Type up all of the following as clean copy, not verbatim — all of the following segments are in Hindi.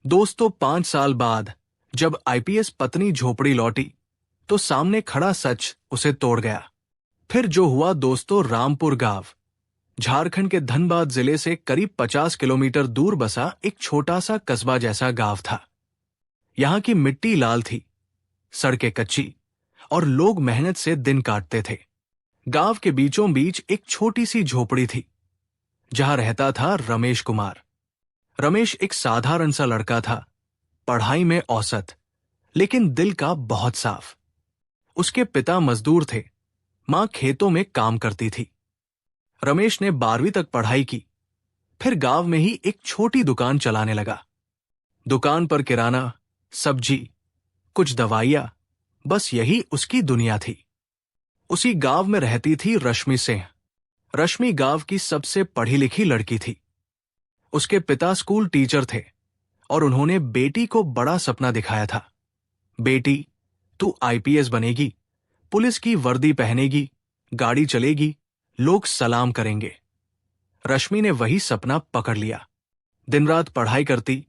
दोस्तों 5 साल बाद जब आईपीएस पत्नी झोपड़ी लौटी तो सामने खड़ा सच उसे तोड़ गया। फिर जो हुआ दोस्तों, रामपुर गांव झारखंड के धनबाद जिले से करीब 50 किलोमीटर दूर बसा एक छोटा सा कस्बा जैसा गांव था। यहाँ की मिट्टी लाल थी, सड़कें कच्ची और लोग मेहनत से दिन काटते थे। गांव के बीचों बीच एक छोटी सी झोपड़ी थी जहां रहता था रमेश कुमार। रमेश एक साधारण सा लड़का था, पढ़ाई में औसत, लेकिन दिल का बहुत साफ। उसके पिता मजदूर थे, मां खेतों में काम करती थी। रमेश ने 12वीं तक पढ़ाई की, फिर गांव में ही एक छोटी दुकान चलाने लगा। दुकान पर किराना, सब्जी, कुछ दवाइयां, बस यही उसकी दुनिया थी। उसी गांव में रहती थी रश्मि सिंह। रश्मि गांव की सबसे पढ़ी लिखी लड़की थी। उसके पिता स्कूल टीचर थे और उन्होंने बेटी को बड़ा सपना दिखाया था। बेटी, तू आईपीएस बनेगी, पुलिस की वर्दी पहनेगी, गाड़ी चलेगी, लोग सलाम करेंगे। रश्मि ने वही सपना पकड़ लिया। दिन रात पढ़ाई करती,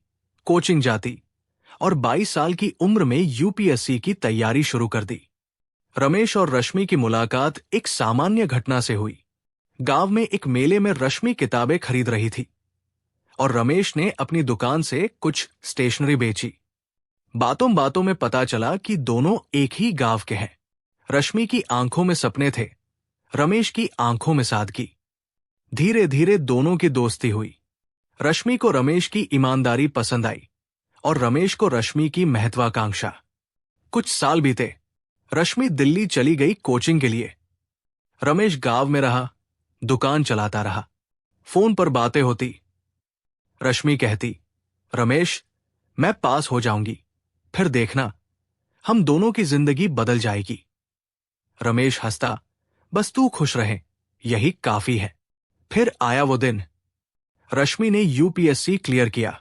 कोचिंग जाती और 22 साल की उम्र में यूपीएससी की तैयारी शुरू कर दी। रमेश और रश्मि की मुलाकात एक सामान्य घटना से हुई। गांव में एक मेले में रश्मि किताबें खरीद रही थी और रमेश ने अपनी दुकान से कुछ स्टेशनरी बेची। बातों बातों में पता चला कि दोनों एक ही गांव के हैं। रश्मि की आंखों में सपने थे, रमेश की आंखों में सादगी। धीरे धीरे दोनों की दोस्ती हुई। रश्मि को रमेश की ईमानदारी पसंद आई और रमेश को रश्मि की महत्वाकांक्षा। कुछ साल बीते, रश्मि दिल्ली चली गई कोचिंग के लिए। रमेश गांव में रहा, दुकान चलाता रहा। फोन पर बातें होती। रश्मि कहती, रमेश, मैं पास हो जाऊंगी, फिर देखना, हम दोनों की जिंदगी बदल जाएगी। रमेश हंसता, बस तू खुश रहे, यही काफी है। फिर आया वो दिन। रश्मि ने यूपीएससी क्लियर किया,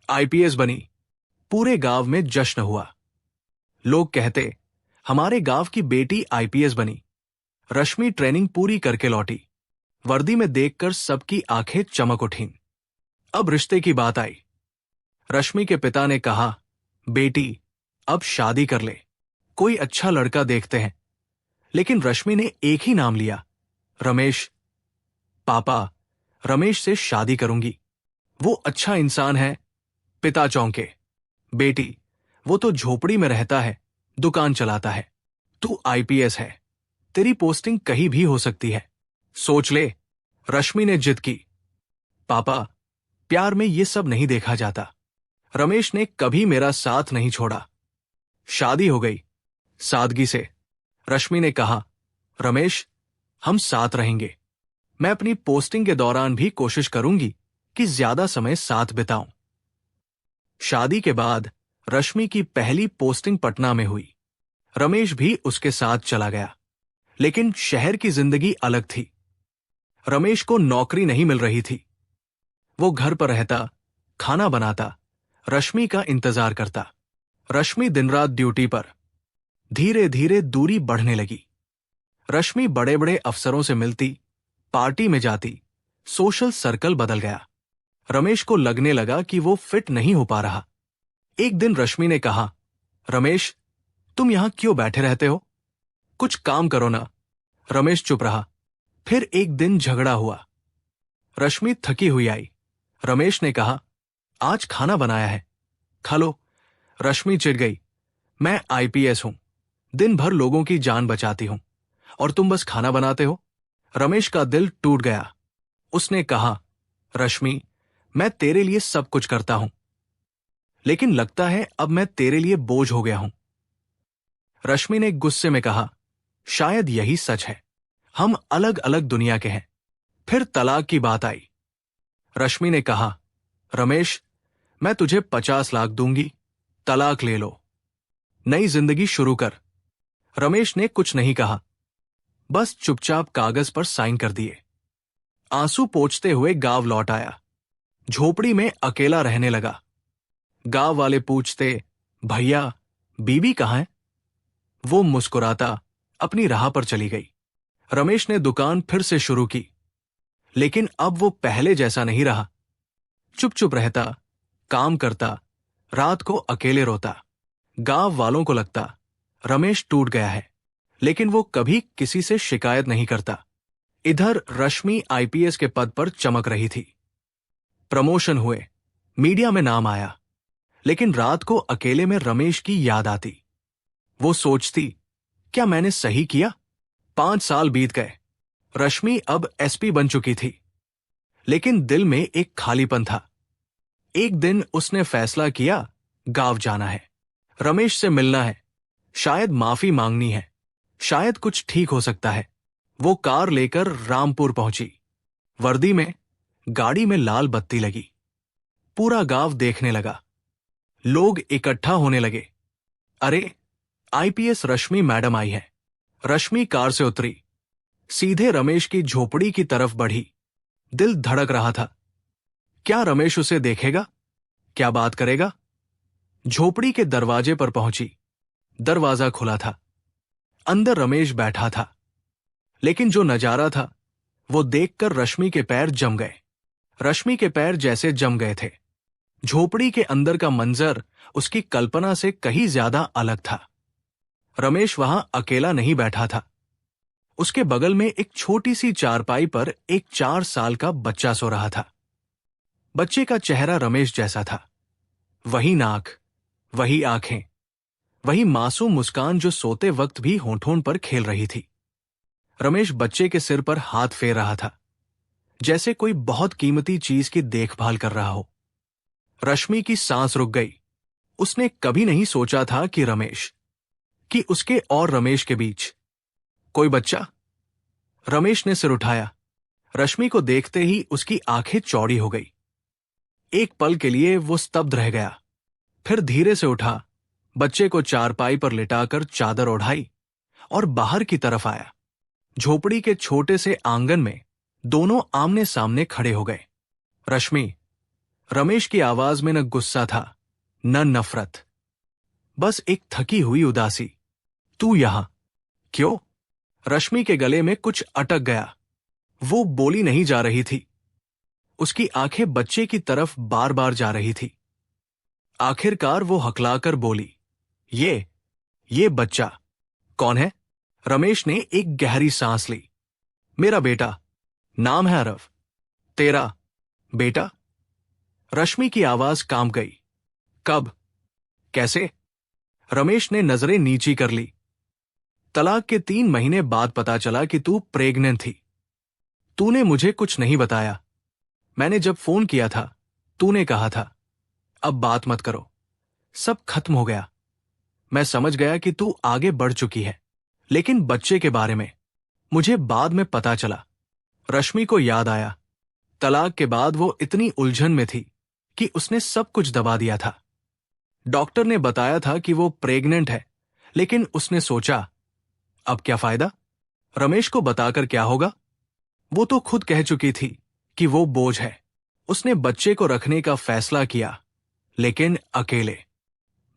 आईपीएस बनी। पूरे गांव में जश्न हुआ। लोग कहते, हमारे गांव की बेटी आईपीएस बनी। रश्मि ट्रेनिंग पूरी करके लौटी। वर्दी में देखकर सबकी आंखें चमक उठीं। अब रिश्ते की बात आई। रश्मि के पिता ने कहा, बेटी, अब शादी कर ले, कोई अच्छा लड़का देखते हैं। लेकिन रश्मि ने एक ही नाम लिया, रमेश। पापा, रमेश से शादी करूंगी, वो अच्छा इंसान है। पिता चौंके, बेटी, वो तो झोपड़ी में रहता है, दुकान चलाता है। तू आईपीएस है, तेरी पोस्टिंग कहीं भी हो सकती है, सोच ले। रश्मि ने जिद की, पापा, प्यार में ये सब नहीं देखा जाता। रमेश ने कभी मेरा साथ नहीं छोड़ा। शादी हो गई, सादगी से। रश्मि ने कहा, रमेश, हम साथ रहेंगे। मैं अपनी पोस्टिंग के दौरान भी कोशिश करूंगी कि ज्यादा समय साथ बिताऊं। शादी के बाद रश्मि की पहली पोस्टिंग पटना में हुई। रमेश भी उसके साथ चला गया, लेकिन शहर की जिंदगी अलग थी। रमेश को नौकरी नहीं मिल रही थी। वो घर पर रहता, खाना बनाता, रश्मि का इंतजार करता। रश्मि दिन रात ड्यूटी पर। धीरे धीरे दूरी बढ़ने लगी। रश्मि बड़े बड़े अफसरों से मिलती, पार्टी में जाती, सोशल सर्कल बदल गया। रमेश को लगने लगा कि वो फिट नहीं हो पा रहा। एक दिन रश्मि ने कहा, रमेश, तुम यहां क्यों बैठे रहते हो? कुछ काम करो ना। रमेश चुप रहा। फिर एक दिन झगड़ा हुआ। रश्मि थकी हुई आई। रमेश ने कहा, आज खाना बनाया है, खा लो। रश्मि चिढ़ गई, मैं आईपीएस हूं, दिन भर लोगों की जान बचाती हूं, और तुम बस खाना बनाते हो। रमेश का दिल टूट गया। उसने कहा, रश्मि, मैं तेरे लिए सब कुछ करता हूं, लेकिन लगता है अब मैं तेरे लिए बोझ हो गया हूं। रश्मि ने गुस्से में कहा, शायद यही सच है, हम अलग अलग दुनिया के हैं। फिर तलाक की बात आई। रश्मि ने कहा, रमेश, मैं तुझे 50 लाख दूंगी, तलाक ले लो, नई जिंदगी शुरू कर। रमेश ने कुछ नहीं कहा, बस चुपचाप कागज पर साइन कर दिए। आंसू पोंछते हुए गांव लौट आया। झोपड़ी में अकेला रहने लगा। गांव वाले पूछते, भैया, बीबी कहाँ है? वो मुस्कुराता अपनी राह पर चली गई। रमेश ने दुकान फिर से शुरू की, लेकिन अब वो पहले जैसा नहीं रहा। चुप चुप रहता, काम करता, रात को अकेले रोता। गांव वालों को लगता रमेश टूट गया है, लेकिन वो कभी किसी से शिकायत नहीं करता। इधर रश्मि आईपीएस के पद पर चमक रही थी। प्रमोशन हुए, मीडिया में नाम आया, लेकिन रात को अकेले में रमेश की याद आती। वो सोचती, क्या मैंने सही किया? 5 साल बीत गए। रश्मि अब एसपी बन चुकी थी, लेकिन दिल में एक खालीपन था। एक दिन उसने फैसला किया, गांव जाना है, रमेश से मिलना है, शायद माफी मांगनी है, शायद कुछ ठीक हो सकता है। वो कार लेकर रामपुर पहुंची। वर्दी में, गाड़ी में लाल बत्ती लगी। पूरा गांव देखने लगा। लोग इकट्ठा होने लगे। अरे, आईपीएस रश्मि मैडम आई है। रश्मि कार से उतरी, सीधे रमेश की झोपड़ी की तरफ बढ़ी। दिल धड़क रहा था। क्या रमेश उसे देखेगा? क्या बात करेगा? झोपड़ी के दरवाजे पर पहुंची। दरवाजा खुला था। अंदर रमेश बैठा था, लेकिन जो नजारा था वो देखकर रश्मि के पैर जम गए। रश्मि के पैर जैसे जम गए थे। झोपड़ी के अंदर का मंजर उसकी कल्पना से कहीं ज्यादा अलग था। रमेश वहां अकेला नहीं बैठा था। उसके बगल में एक छोटी सी चारपाई पर एक 4 साल का बच्चा सो रहा था। बच्चे का चेहरा रमेश जैसा था। वही नाक, वही आंखें, वही मासूम मुस्कान जो सोते वक्त भी होठों पर खेल रही थी। रमेश बच्चे के सिर पर हाथ फेर रहा था, जैसे कोई बहुत कीमती चीज की देखभाल कर रहा हो। रश्मि की सांस रुक गई। उसने कभी नहीं सोचा था कि उसके और रमेश के बीच कोई बच्चा। रमेश ने सिर उठाया। रश्मि को देखते ही उसकी आंखें चौड़ी हो गई। एक पल के लिए वो स्तब्ध रह गया, फिर धीरे से उठा, बच्चे को चारपाई पर लिटाकर चादर ओढ़ाई और बाहर की तरफ आया। झोपड़ी के छोटे से आंगन में दोनों आमने सामने खड़े हो गए। रश्मि, रमेश की आवाज में न गुस्सा था, न नफरत, बस एक थकी हुई उदासी। तू यहां क्यों? रश्मि के गले में कुछ अटक गया। वो बोली नहीं जा रही थी। उसकी आंखें बच्चे की तरफ बार बार जा रही थी। आखिरकार वो हकलाकर बोली, ये बच्चा कौन है? रमेश ने एक गहरी सांस ली। मेरा बेटा, नाम है अरव। तेरा बेटा? रश्मि की आवाज कांप गई। कब? कैसे? रमेश ने नजरें नीची कर ली। तलाक के 3 महीने बाद पता चला कि तू प्रेग्नेंट थी। तूने मुझे कुछ नहीं बताया। मैंने जब फोन किया था, तूने कहा था, अब बात मत करो, सब खत्म हो गया। मैं समझ गया कि तू आगे बढ़ चुकी है, लेकिन बच्चे के बारे में मुझे बाद में पता चला। रश्मि को याद आया, तलाक के बाद वो इतनी उलझन में थी कि उसने सब कुछ दबा दिया था। डॉक्टर ने बताया था कि वो प्रेग्नेंट है, लेकिन उसने सोचा, अब क्या फायदा? रमेश को बताकर क्या होगा? वो तो खुद कह चुकी थी कि वो बोझ है। उसने बच्चे को रखने का फैसला किया, लेकिन अकेले।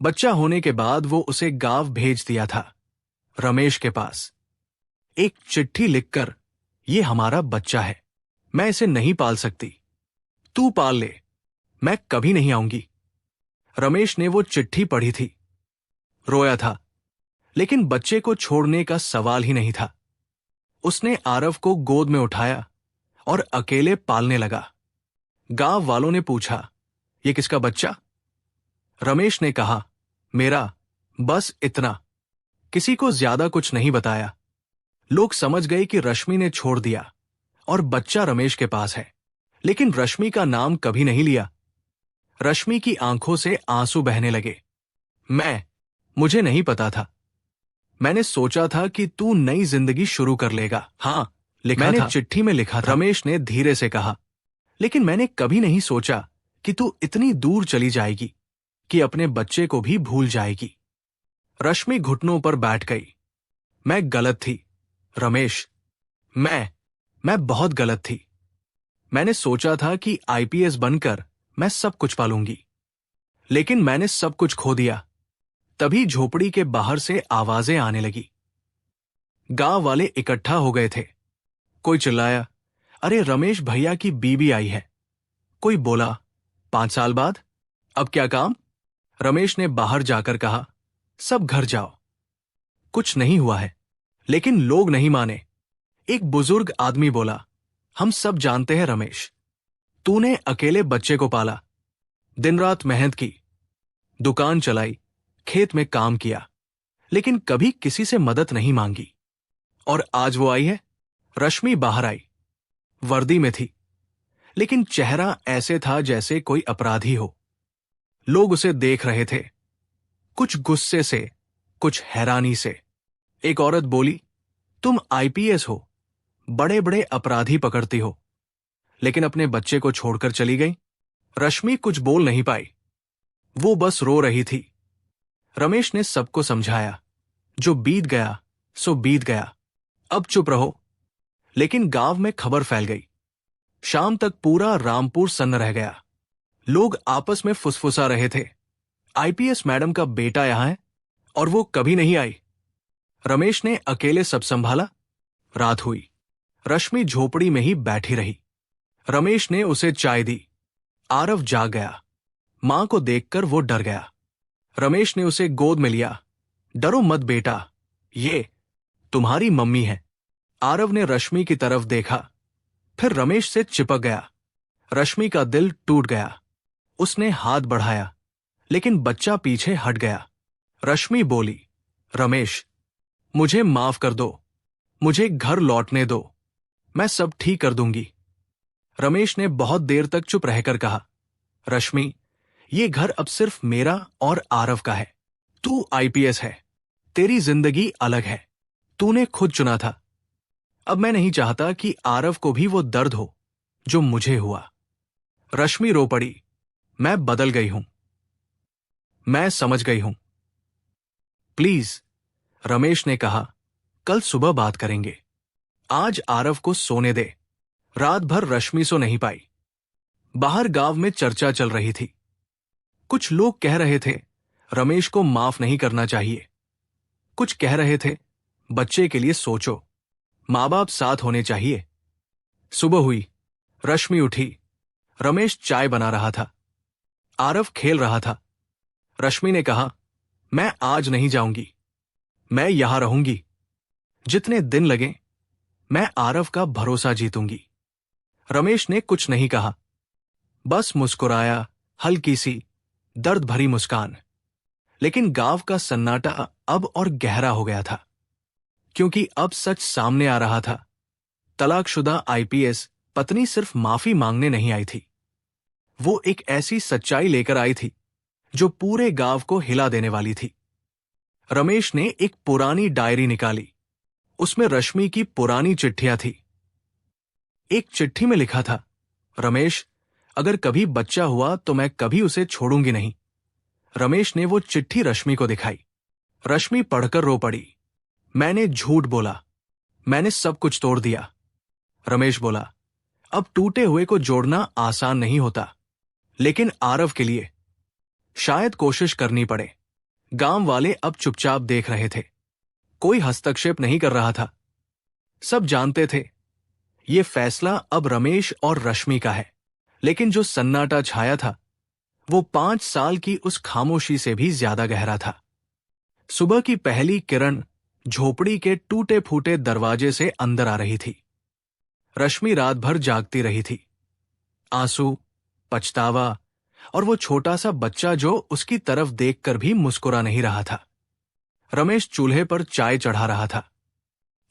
बच्चा होने के बाद वो उसे गांव भेज दिया था, रमेश के पास। एक चिट्ठी लिखकर, ये हमारा बच्चा है, मैं इसे नहीं पाल सकती, तू पाल ले, मैं कभी नहीं आऊंगी। रमेश ने वो चिट्ठी पढ़ी थी। रोया था, लेकिन बच्चे को छोड़ने का सवाल ही नहीं था। उसने आरव को गोद में उठाया और अकेले पालने लगा। गांव वालों ने पूछा, ये किसका बच्चा? रमेश ने कहा, मेरा, बस इतना। किसी को ज्यादा कुछ नहीं बताया। लोग समझ गए कि रश्मि ने छोड़ दिया और बच्चा रमेश के पास है, लेकिन रश्मि का नाम कभी नहीं लिया। रश्मि की आंखों से आंसू बहने लगे। मुझे नहीं पता था। मैंने सोचा था कि तू नई जिंदगी शुरू कर लेगा। हाँ, मैंने चिट्ठी में लिखा था, रमेश ने धीरे से कहा, लेकिन मैंने कभी नहीं सोचा कि तू इतनी दूर चली जाएगी, कि अपने बच्चे को भी भूल जाएगी। रश्मि घुटनों पर बैठ गई। मैं गलत थी, रमेश। मैं बहुत गलत थी। मैंने सोचा था कि आईपीएस बनकर मैं सब कुछ पालूंगी, लेकिन मैंने सब कुछ खो दिया। तभी झोपड़ी के बाहर से आवाजें आने लगी। गांव वाले इकट्ठा हो गए थे। कोई चिल्लाया, अरे रमेश भैया की बीबी आई है। कोई बोला, 5 साल बाद अब क्या काम? रमेश ने बाहर जाकर कहा, सब घर जाओ। कुछ नहीं हुआ है। लेकिन लोग नहीं माने। एक बुजुर्ग आदमी बोला, हम सब जानते हैं रमेश, तूने अकेले बच्चे को पाला, दिन रात मेहनत की, दुकान चलाई, खेत में काम किया, लेकिन कभी किसी से मदद नहीं मांगी। और आज वो आई है। रश्मि बाहर आई। वर्दी में थी, लेकिन चेहरा ऐसे था जैसे कोई अपराधी हो। लोग उसे देख रहे थे, कुछ गुस्से से, कुछ हैरानी से। एक औरत बोली, तुम आईपीएस हो, बड़े बड़े अपराधी पकड़ती हो, लेकिन अपने बच्चे को छोड़कर चली गई। रश्मि कुछ बोल नहीं पाई। वो बस रो रही थी। रमेश ने सबको समझाया, जो बीत गया सो बीत गया, अब चुप रहो। लेकिन गांव में खबर फैल गई। शाम तक पूरा रामपुर सन्न रह गया। लोग आपस में फुसफुसा रहे थे, आईपीएस मैडम का बेटा यहां है और वो कभी नहीं आई। रमेश ने अकेले सब संभाला। रात हुई। रश्मि झोपड़ी में ही बैठी रही। रमेश ने उसे चाय दी। आरव जाग गया। मां को देखकर वो डर गया। रमेश ने उसे गोद में लिया। डरो मत बेटा, ये तुम्हारी मम्मी है। आरव ने रश्मि की तरफ देखा, फिर रमेश से चिपक गया। रश्मि का दिल टूट गया। उसने हाथ बढ़ाया, लेकिन बच्चा पीछे हट गया। रश्मि बोली, रमेश, मुझे माफ कर दो, मुझे घर लौटने दो, मैं सब ठीक कर दूंगी। रमेश ने बहुत देर तक चुप रहकर कहा, रश्मि, ये घर अब सिर्फ मेरा और आरव का है। तू आईपीएस है, तेरी जिंदगी अलग है, तूने खुद चुना था। अब मैं नहीं चाहता कि आरव को भी वो दर्द हो जो मुझे हुआ। रश्मि रो पड़ी, मैं बदल गई हूं, मैं समझ गई हूं। प्लीज, रमेश ने कहा, कल सुबह बात करेंगे। आज आरव को सोने दे। रात भर रश्मि सो नहीं पाई। बाहर गांव में चर्चा चल रही थी। कुछ लोग कह रहे थे, रमेश को माफ नहीं करना चाहिए। कुछ कह रहे थे, बच्चे के लिए सोचो, मां बाप साथ होने चाहिए। सुबह हुई। रश्मि उठी। रमेश चाय बना रहा था। आरव खेल रहा था। रश्मि ने कहा, मैं आज नहीं जाऊंगी, मैं यहां रहूंगी। जितने दिन लगे, मैं आरव का भरोसा जीतूंगी। रमेश ने कुछ नहीं कहा, बस मुस्कुराया, हल्की सी दर्द भरी मुस्कान। लेकिन गांव का सन्नाटा अब और गहरा हो गया था, क्योंकि अब सच सामने आ रहा था। तलाकशुदा आईपीएस पत्नी सिर्फ माफी मांगने नहीं आई थी, वो एक ऐसी सच्चाई लेकर आई थी जो पूरे गांव को हिला देने वाली थी। रमेश ने एक पुरानी डायरी निकाली। उसमें रश्मि की पुरानी चिट्ठियां थी। एक चिट्ठी में लिखा था, रमेश, अगर कभी बच्चा हुआ तो मैं कभी उसे छोड़ूंगी नहीं। रमेश ने वो चिट्ठी रश्मि को दिखाई। रश्मि पढ़कर रो पड़ी। मैंने झूठ बोला, मैंने सब कुछ तोड़ दिया। रमेश बोला, अब टूटे हुए को जोड़ना आसान नहीं होता, लेकिन आरव के लिए शायद कोशिश करनी पड़े। गांव वाले अब चुपचाप देख रहे थे, कोई हस्तक्षेप नहीं कर रहा था। सब जानते थे, ये फैसला अब रमेश और रश्मि का है। लेकिन जो सन्नाटा छाया था, वो 5 साल की उस खामोशी से भी ज्यादा गहरा था। सुबह की पहली किरण झोपड़ी के टूटे फूटे दरवाजे से अंदर आ रही थी। रश्मि रात भर जागती रही थी। आंसू, पछतावा और वो छोटा सा बच्चा जो उसकी तरफ देखकर भी मुस्कुरा नहीं रहा था। रमेश चूल्हे पर चाय चढ़ा रहा था।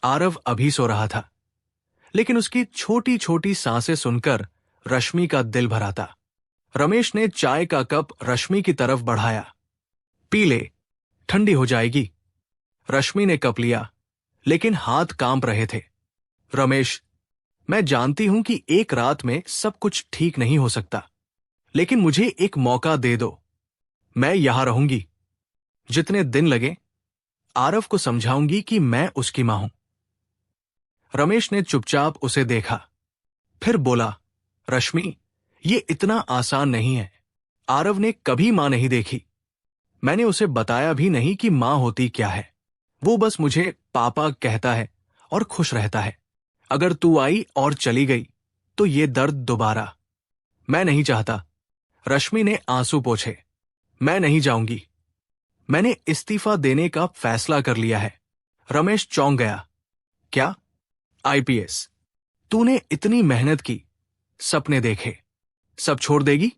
आरव अभी सो रहा था, लेकिन उसकी छोटी छोटी सांसें सुनकर रश्मि का दिल भरा था। रमेश ने चाय का कप रश्मि की तरफ बढ़ाया। पी ले, ठंडी हो जाएगी। रश्मि ने कप लिया, लेकिन हाथ कांप रहे थे। रमेश, मैं जानती हूं कि एक रात में सब कुछ ठीक नहीं हो सकता, लेकिन मुझे एक मौका दे दो। मैं यहां रहूंगी, जितने दिन लगे। आरव को समझाऊंगी कि मैं उसकी मां हूं। रमेश ने चुपचाप उसे देखा, फिर बोला, रश्मि, ये इतना आसान नहीं है। आरव ने कभी मां नहीं देखी। मैंने उसे बताया भी नहीं कि मां होती क्या है। वो बस मुझे पापा कहता है और खुश रहता है। अगर तू आई और चली गई तो ये दर्द दोबारा। मैं नहीं चाहता। रश्मि ने आंसू पोंछे। मैं नहीं जाऊंगी। मैंने इस्तीफा देने का फैसला कर लिया है। रमेश चौंक गया। क्या? आईपीएस? तूने इतनी मेहनत की, सपने देखे, सब छोड़ देगी?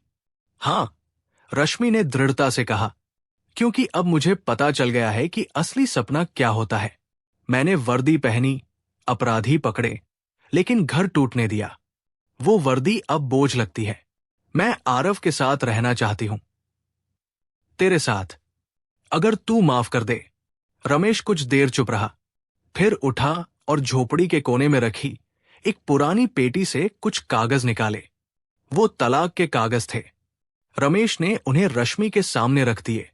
हां, रश्मि ने दृढ़ता से कहा, क्योंकि अब मुझे पता चल गया है कि असली सपना क्या होता है। मैंने वर्दी पहनी, अपराधी पकड़े, लेकिन घर टूटने दिया। वो वर्दी अब बोझ लगती है। मैं आरव के साथ रहना चाहती हूं, तेरे साथ। अगर तू माफ कर दे। रमेश कुछ देर चुप रहा, फिर उठा और झोपड़ी के कोने में रखी एक पुरानी पेटी से कुछ कागज निकाले। वो तलाक के कागज थे। रमेश ने उन्हें रश्मि के सामने रख दिए।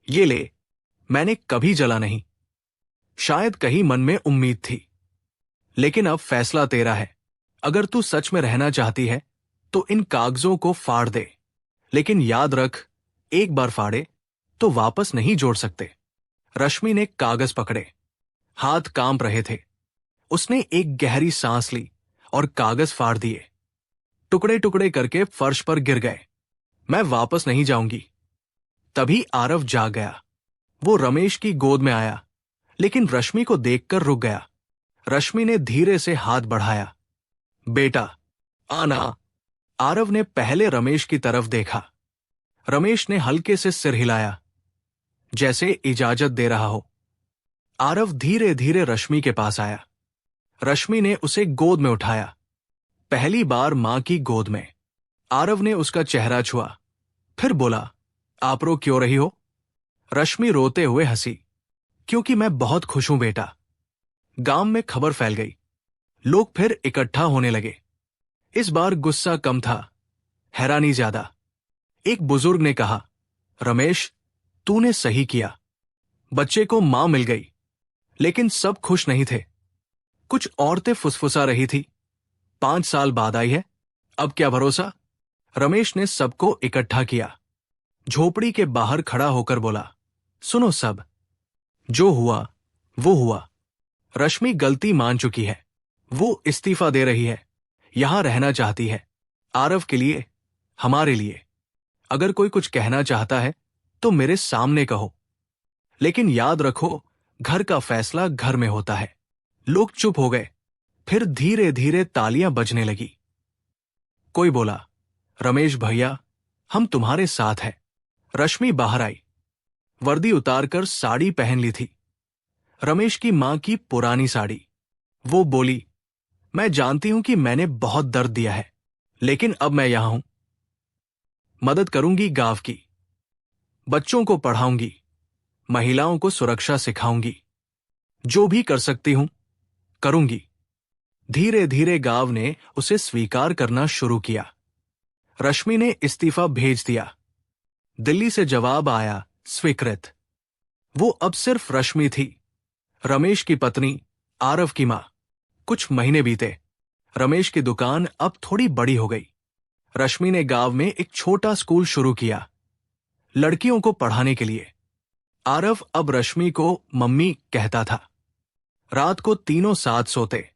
ये ले, मैंने कभी जला नहीं। शायद कहीं मन में उम्मीद थी, लेकिन अब फैसला तेरा है। अगर तू सच में रहना चाहती है तो इन कागजों को फाड़ दे, लेकिन याद रख, एक बार फाड़े तो वापस नहीं जोड़ सकते। रश्मि ने कागज पकड़े, हाथ कांप रहे थे। उसने एक गहरी सांस ली और कागज फाड़ दिए। टुकड़े टुकड़े करके फर्श पर गिर गए। मैं वापस नहीं जाऊंगी। तभी आरव जाग गया। वो रमेश की गोद में आया, लेकिन रश्मि को देखकर रुक गया। रश्मि ने धीरे से हाथ बढ़ाया। बेटा, आना। आरव ने पहले रमेश की तरफ देखा। रमेश ने हल्के से सिर हिलाया, जैसे इजाजत दे रहा हो। आरव धीरे धीरे रश्मि के पास आया। रश्मि ने उसे गोद में उठाया, पहली बार मां की गोद में। आरव ने उसका चेहरा छुआ, फिर बोला, आप रो क्यों रही हो? रश्मि रोते हुए हंसी, क्योंकि मैं बहुत खुश हूं बेटा। गांव में खबर फैल गई, लोग फिर इकट्ठा होने लगे। इस बार गुस्सा कम था, हैरानी ज्यादा। एक बुजुर्ग ने कहा, रमेश, तूने सही किया। बच्चे को मां मिल गई। लेकिन सब खुश नहीं थे। कुछ औरतें फुसफुसा रही थी, 5 साल बाद आई है, अब क्या भरोसा। रमेश ने सबको इकट्ठा किया। झोपड़ी के बाहर खड़ा होकर बोला, सुनो सब, जो हुआ वो हुआ। रश्मि गलती मान चुकी है। वो इस्तीफा दे रही है, यहां रहना चाहती है, आरव के लिए, हमारे लिए। अगर कोई कुछ कहना चाहता है तो मेरे सामने कहो, लेकिन याद रखो, घर का फैसला घर में होता है। लोग चुप हो गए। फिर धीरे धीरे तालियां बजने लगी। कोई बोला, रमेश भैया, हम तुम्हारे साथ हैं। रश्मि बाहर आई, वर्दी उतारकर साड़ी पहन ली थी, रमेश की मां की पुरानी साड़ी। वो बोली, मैं जानती हूं कि मैंने बहुत दर्द दिया है, लेकिन अब मैं यहां हूं। मदद करूंगी गांव की, बच्चों को पढ़ाऊंगी, महिलाओं को सुरक्षा सिखाऊंगी। जो भी कर सकती हूं, करूंगी। धीरे धीरे गांव ने उसे स्वीकार करना शुरू किया। रश्मि ने इस्तीफा भेज दिया। दिल्ली से जवाब आया, स्वीकृत। वो अब सिर्फ रश्मि थी, रमेश की पत्नी, आरव की मां। कुछ महीने बीते। रमेश की दुकान अब थोड़ी बड़ी हो गई। रश्मि ने गांव में एक छोटा स्कूल शुरू किया, लड़कियों को पढ़ाने के लिए। आरव अब रश्मि को मम्मी कहता था। रात को तीनों साथ सोते।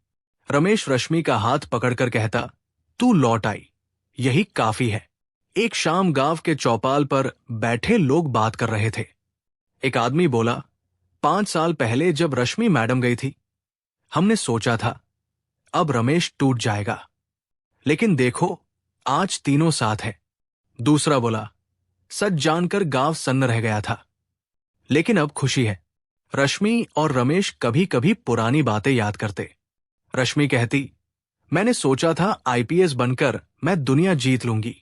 रमेश रश्मि का हाथ पकड़कर कहता, तू लौट आई, यही काफी है। एक शाम गांव के चौपाल पर बैठे लोग बात कर रहे थे। एक आदमी बोला, 5 साल पहले जब रश्मि मैडम गई थी, हमने सोचा था अब रमेश टूट जाएगा, लेकिन देखो आज तीनों साथ हैं। दूसरा बोला, सच जानकर गांव सन्न रह गया था, लेकिन अब खुशी है। रश्मि और रमेश कभी कभी पुरानी बातें याद करते। रश्मि कहती, मैंने सोचा था आईपीएस बनकर मैं दुनिया जीत लूंगी,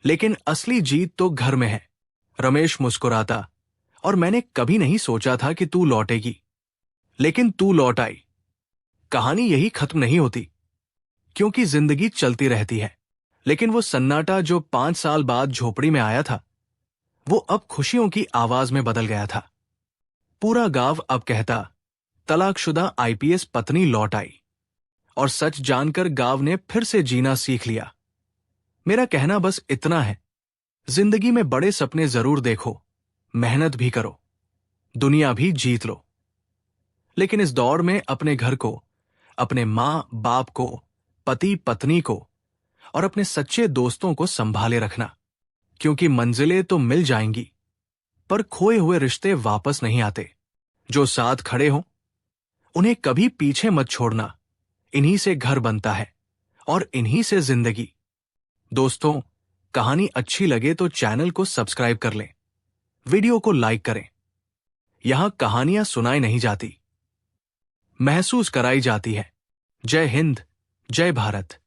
लेकिन असली जीत तो घर में है। रमेश मुस्कुराता, और मैंने कभी नहीं सोचा था कि तू लौटेगी, लेकिन तू लौट आई। कहानी यही खत्म नहीं होती, क्योंकि जिंदगी चलती रहती है। लेकिन वो सन्नाटा जो 5 साल बाद झोपड़ी में आया था, वो अब खुशियों की आवाज में बदल गया था। पूरा गांव अब कहता, तलाकशुदा आईपीएस पत्नी लौट आई। और सच जानकर गांव ने फिर से जीना सीख लिया। मेरा कहना बस इतना है, जिंदगी में बड़े सपने जरूर देखो, मेहनत भी करो, दुनिया भी जीत लो, लेकिन इस दौड़ में अपने घर को, अपने मां बाप को, पति पत्नी को और अपने सच्चे दोस्तों को संभाले रखना, क्योंकि मंजिलें तो मिल जाएंगी, पर खोए हुए रिश्ते वापस नहीं आते। जो साथ खड़े हों, उन्हें कभी पीछे मत छोड़ना। इन्हीं से घर बनता है और इन्हीं से जिंदगी। दोस्तों, कहानी अच्छी लगे तो चैनल को सब्सक्राइब कर लें, वीडियो को लाइक करें। यहां कहानियां सुनाई नहीं जाती, महसूस कराई जाती है। जय हिंद, जय भारत।